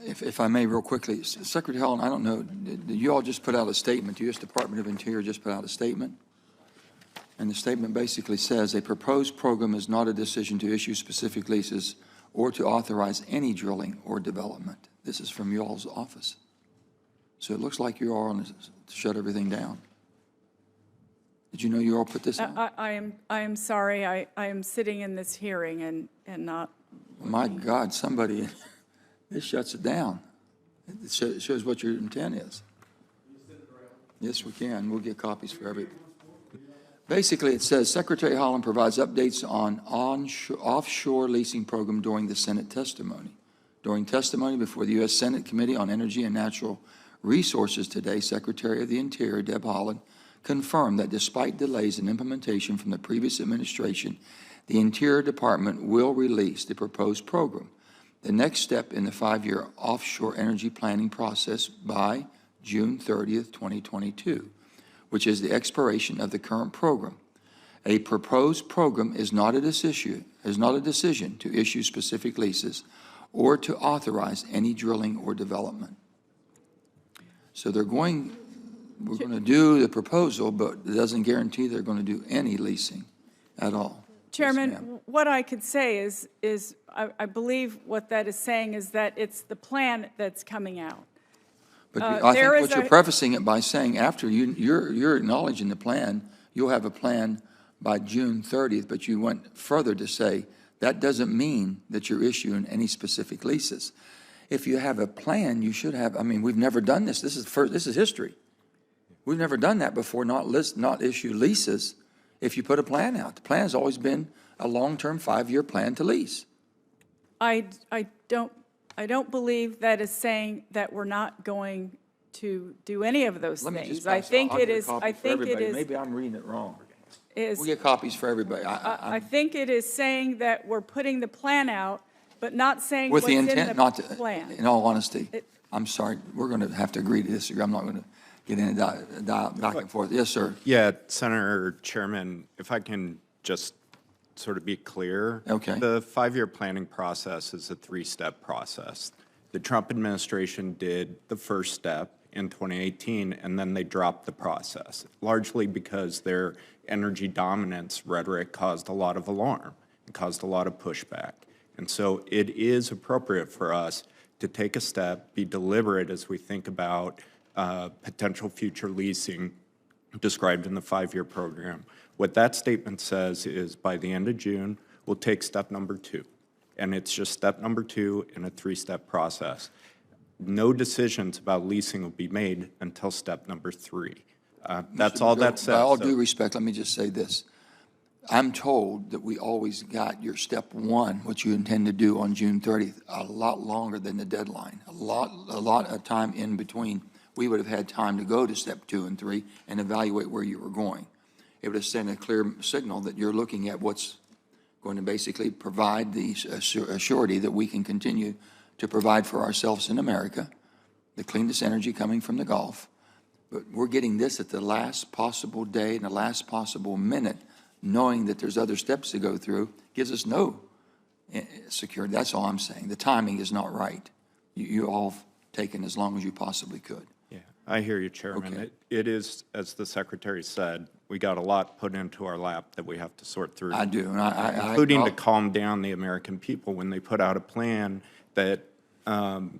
If I may, real quickly, Secretary Haaland, I don't know, did you all just put out a statement? The U.S. Department of Interior just put out a statement? And the statement basically says, a proposed program is not a decision to issue specific leases or to authorize any drilling or development. This is from y'all's office. So it looks like you are on to shut everything down. Did you know you all put this out? I am sorry. I am sitting in this hearing and not. My God, somebody, this shuts it down. It shows what your intent is. Yes, we can. We'll get copies for everybody. Basically, it says, Secretary Haaland provides updates on offshore leasing program during the Senate testimony. During testimony before the U.S. Senate Committee on Energy and Natural Resources today, Secretary of the Interior, Deb Haaland, confirmed that despite delays in implementation from the previous administration, the Interior Department will release the proposed program, the next step in the 5-year offshore energy planning process, by June 30th, 2022. Which is the expiration of the current program. A proposed program is not a decision to issue specific leases or to authorize any drilling or development. So we're going to do the proposal, but it doesn't guarantee they're going to do any leasing at all. Chairman, yes, what I could say is I believe what that is saying is that it's the plan that's coming out. But I think what you're prefacing it by saying after you're acknowledging the plan, you'll have a plan by June 30th, but you went further to say that doesn't mean that you're issuing any specific leases. If you have a plan, you should have, I mean, we've never done this. This is history. We've never done that before, not issue leases if you put a plan out. The plan has always been a long-term 5-year plan to lease. I don't believe that is saying that we're not going to do any of those things. I think it is. Maybe I'm reading it wrong. We'll get copies for everybody. I think it is saying that we're putting the plan out, but not saying with what's the intent in the not to. plan. In all honesty, I'm sorry. We're going to have to agree to disagree. I'm not going to get into back and forth. Yes, sir. Yeah, Senator Chairman, if I can just sort of be clear. Okay. The 5-year planning process is a 3-step process. The Trump administration did the first step in 2018, and then they dropped the process, largely because their energy dominance rhetoric caused a lot of alarm and caused a lot of pushback. And so it is appropriate for us to take a step, be deliberate as we think about potential future leasing described in the 5-year program. What that statement says is by the end of June, we'll take step number 2. And it's just step number 2 in a 3-step process. No decisions about leasing will be made until step number 3. That's all that says. By all due respect, let me just say this. I'm told that we always got your step 1, what you intend to do on June 30th, a lot longer than the deadline. A lot of time in between. We would have had time to go to step 2 and 3 and evaluate where you were going. It would have sent a clear signal that you're looking at what's going to basically provide the surety that we can continue to provide for ourselves in America, the cleanest energy coming from the Gulf. But we're getting this at the last possible day and the last possible minute, knowing that there's other steps to go through, gives us no security. That's all I'm saying. The timing is not right. You all have taken as long as you possibly could. Yeah, I hear you, Chairman. Okay. It is, as the Secretary said, we got a lot put into our lap that we have to sort through. I do, and including to calm down the American people when they put out a plan that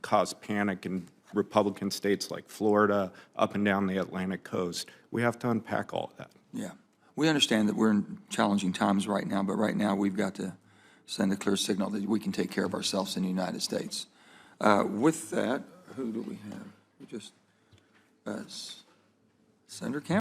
caused panic in Republican states like Florida, up and down the Atlantic coast. We have to unpack all of that. Yeah. We understand that we're in challenging times right now, but right now we've got to send a clear signal that we can take care of ourselves in the United States. With that, who do we have? We just, Senator Campbell.